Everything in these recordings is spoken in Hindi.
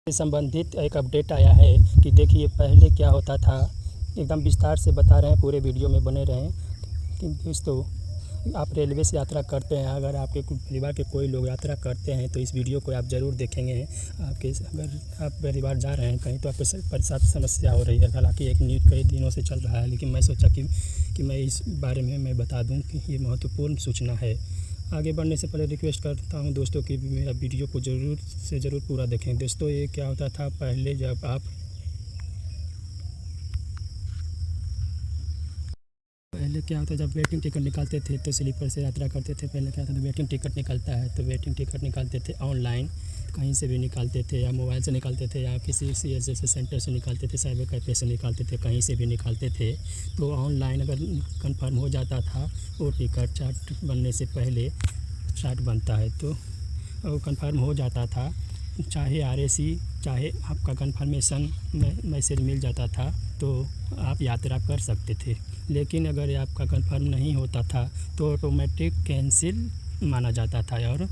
से संबंधित एक अपडेट आया है कि देखिए पहले क्या होता था, एकदम विस्तार से बता रहे हैं, पूरे वीडियो में बने रहें। कि दोस्तों, आप रेलवे से यात्रा करते हैं, अगर आपके परिवार के कोई लोग यात्रा करते हैं तो इस वीडियो को आप ज़रूर देखेंगे। अगर आप परिवार जा रहे हैं कहीं तो आपके साथ समस्या हो रही है। हालांकि एक न्यूज़ कई दिनों से चल रहा है, लेकिन मैं सोचा कि मैं इस बारे में मैं बता दूं कि ये महत्वपूर्ण सूचना है। आगे बढ़ने से पहले रिक्वेस्ट करता हूं दोस्तों कि मेरा वीडियो को ज़रूर पूरा देखें। दोस्तों, ये क्या होता था पहले, जब वेटिंग टिकट निकालते थे तो स्लीपर से यात्रा करते थे। पहले क्या था, वेटिंग टिकट निकलता है तो वेटिंग टिकट निकालते थे ऑनलाइन, कहीं से भी निकालते थे, या मोबाइल से निकालते थे, या किसी CSS सेंटर से निकालते थे, साइबर कैफे से निकालते थे, कहीं से भी निकालते थे। तो ऑनलाइन अगर कंफर्म हो जाता था, वो टिकट चार्ट बनने से पहले चार्ट बनता है तो वो कंफर्म हो जाता था, चाहे RAC चाहे आपका कंफर्मेशन मैसेज मिल जाता था तो आप यात्रा कर सकते थे। लेकिन अगर आपका कंफर्म नहीं होता था तो ऑटोमेटिक कैंसिल माना जाता था और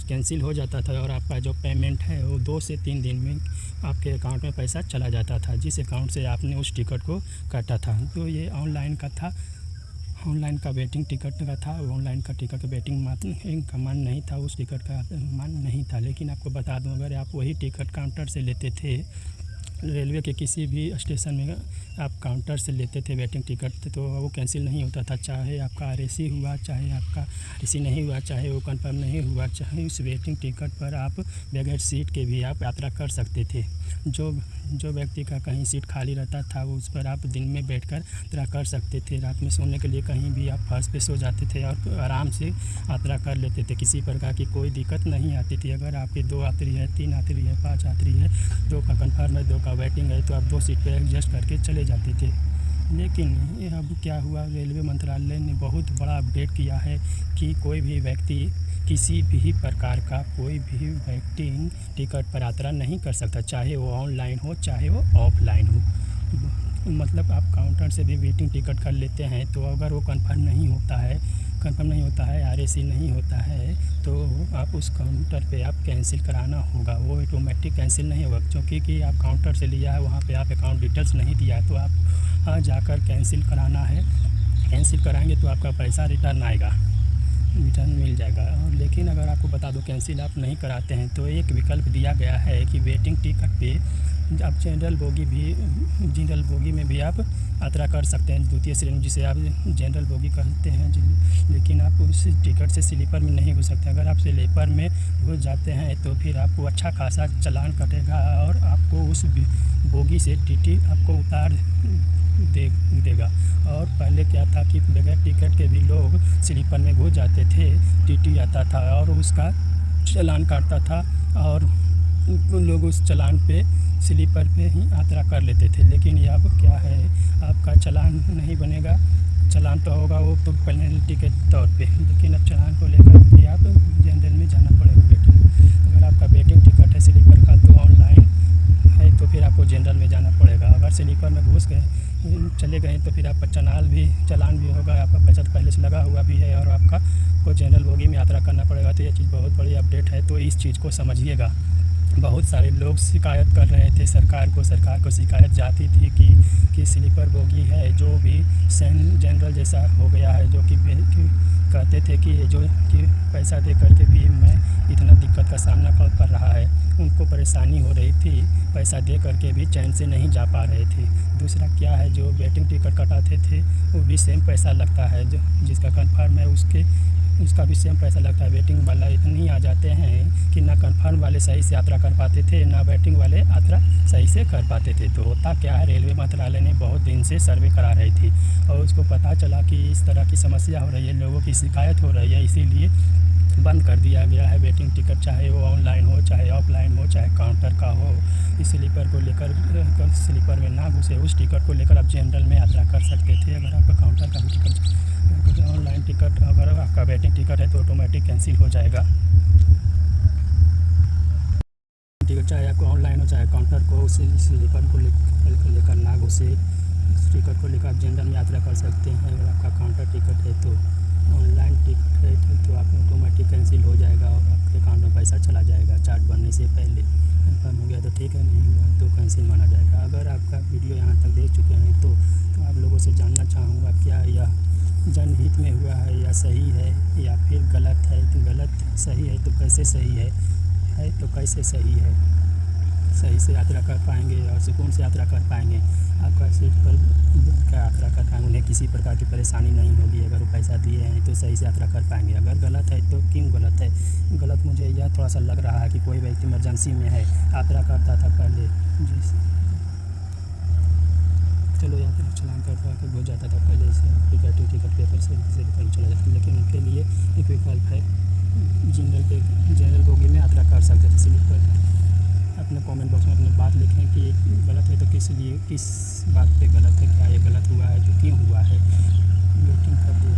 कैंसिल हो जाता था, और आपका जो पेमेंट है वो 2 से 3 दिन में आपके अकाउंट में पैसा चला जाता था, जिस अकाउंट से आपने उस टिकट को काटा था। तो ये ऑनलाइन का था, ऑनलाइन का वेटिंग टिकट का था। ऑनलाइन का टिकट का वेटिंग का मान नहीं था, उस टिकट का मान नहीं था। लेकिन आपको बता दूं, अगर आप वही टिकट काउंटर से लेते थे, रेलवे के किसी भी स्टेशन में आप काउंटर से लेते थे वेटिंग टिकट, तो वो कैंसिल नहीं होता था। चाहे आपका RAC हुआ, चाहे आपका RAC नहीं हुआ, चाहे वो कंफर्म नहीं हुआ, चाहे उस वेटिंग टिकट पर आप बगैर सीट के भी आप यात्रा कर सकते थे। जो व्यक्ति का कहीं सीट खाली रहता था उस पर आप दिन में बैठकर यात्रा कर सकते थे। रात में सोने के लिए कहीं भी आप फर्श पे सो जाते थे और आराम से यात्रा कर लेते थे, किसी प्रकार की कोई दिक्कत नहीं आती थी। अगर आपके 2 यात्री है, 3 यात्री है, 5 यात्री है, 2 का कंफर्म है, 2 का वेटिंग है, तो आप 2 सीट पर एडजस्ट करके चले जाते थे। लेकिन ये अब क्या हुआ, रेलवे मंत्रालय ने बहुत बड़ा अपडेट किया है कि कोई भी व्यक्ति किसी भी प्रकार का कोई भी वेटिंग टिकट पर यात्रा नहीं कर सकता, चाहे वो ऑनलाइन हो चाहे वो ऑफलाइन हो। मतलब आप काउंटर से भी वेटिंग टिकट कर लेते हैं, तो अगर वो कंफर्म नहीं होता है, RAC नहीं होता है, तो आप उस काउंटर पे आप कैंसिल कराना होगा। वो ऑटोमेटिक कैंसिल नहीं होगा, क्योंकि आप काउंटर से लिया है, वहाँ पे आप अकाउंट डिटेल्स नहीं दिया है, तो आप जाकर कैंसिल कराना है। कैंसिल कराएंगे तो आपका पैसा रिटर्न मिल जाएगा। और लेकिन अगर आपको बता दो कैंसिल आप नहीं कराते हैं तो एक विकल्प दिया गया है कि वेटिंग टिकट पे आप जनरल बोगी में भी आप यात्रा कर सकते हैं, द्वितीय श्रेणी जिसे आप जनरल बोगी कहते हैं। लेकिन आप उस टिकट से स्लीपर में नहीं घुस सकते। अगर आप स्लीपर में घुस जाते हैं तो फिर आपको अच्छा खासा चालान कटेगा और आपको उस बोगी से TT आपको उतार देगा। और पहले क्या था कि बगैर टिकट के भी लोग स्लीपर में घुस जाते थे, TT आता था और उसका चालान काटता था, और लोग उस चालान पे स्लीपर पे ही यात्रा कर लेते थे। लेकिन ये अब क्या है, आपका चालान नहीं बनेगा, चालान तो होगा वो तो पेनल्टी के तौर पे, लेकिन अब चालान को लेकर भी आप जनरल में जाना पड़ेगा वेटिंग। अगर आपका वेटिंग टिकट है स्लीपर का तो ऑनलाइन है, तो फिर आपको जनरल में जाना पड़ेगा। अगर स्लीपर में घुस गए चले गए तो फिर आपका चालान भी होगा, आपका पैसा तो पहले से लगा हुआ भी है, और आपका को जनरल बोगी में यात्रा करना पड़ेगा। तो ये चीज़ बहुत बड़ी अपडेट है, तो इस चीज़ को समझिएगा। बहुत सारे लोग शिकायत कर रहे थे सरकार को शिकायत जाती थी कि स्लीपर बोगी है जो भी जनरल जैसा हो गया है, जो कि कहते थे कि पैसा दे करके भी मैं इतना दिक्कत का सामना कर रहा है। उनको परेशानी हो रही थी, पैसा दे करके भी चैन से नहीं जा पा रहे थे। दूसरा क्या है, जो वेटिंग टिकट कटाते थे वो भी सेम पैसा लगता है, जो जिसका कन्फर्म है उसका भी सेम पैसा लगता है। वेटिंग वाला इतनी आ जाते हैं कि ना कन्फर्म वाले सही से यात्रा कर पाते थे, ना वेटिंग वाले यात्रा सही से कर पाते थे। तो होता क्या है, रेलवे मंत्रालय ने बहुत दिन से सर्वे करा रही थी और उसको पता चला कि इस तरह की समस्या हो रही है, लोगों की शिकायत हो रही है, इसीलिए बंद कर दिया गया है वेटिंग टिकट, चाहे वो ऑनलाइन हो, चाहे ऑफलाइन हो, चाहे काउंटर का हो। इस स्लीपर को लेकर स्लीपर में ना घुसे, उस टिकट को लेकर आप जनरल में यात्रा कर सकते थे। अगर आपका काउंटर का भी टिकट, ऑनलाइन टिकट, अगर आपका वेटिंग टिकट है तो ऑटोमेटिक कैंसिल हो जाएगा। टिकट चाहे आपको ऑनलाइन हो चाहे काउंटर को, उस स्लीपर को लेकर ना घुसे, इस टिकट को लेकर आप जनरल में यात्रा कर सकते हैं। अगर आपका काउंटर टिकट है तो ऑनलाइन टिकट है तो आप ऑटोमेटिक कैंसिल हो जाएगा और आपके अकाउंट में पैसा चला जाएगा चार्ट बनने से पहले। कंफर्म हो गया ठीक है, नहीं हुआ तो कैंसिल माना जाएगा। अगर आपका वीडियो यहाँ तक देख चुके हैं तो आप लोगों से जानना चाहूँगा, क्या यह जनहित में हुआ है या सही है या फिर गलत है? तो गलत सही है तो कैसे सही है तो कैसे सही है? सही से यात्रा कर पाएंगे और सुकून से यात्रा कर पाएंगे। आपका सीट पर का यात्रा कर पाएंगे, उन्हें किसी प्रकार की परेशानी नहीं होगी। अगर वो पैसा दिए हैं तो सही से यात्रा कर पाएंगे। अगर गलत है तो क्यों गलत है? गलत मुझे यह थोड़ा सा लग रहा है कि कोई व्यक्ति इमरजेंसी में है, यात्रा करता था पहले, चलो यात्रा चलान करवा के हो जाता था पहले से, टिकट पेपर से लेकर चला जाता, लेकिन उनके लिए एक विकल्प है, जनरल बोगी में यात्रा कर सकते थे स्लीपर। अपने कमेंट बॉक्स में अपनी बात लिखें कि गलत है तो किस बात पे गलत है, क्या ये गलत हुआ है तो क्यों हुआ है। वेटिंग कर दिया।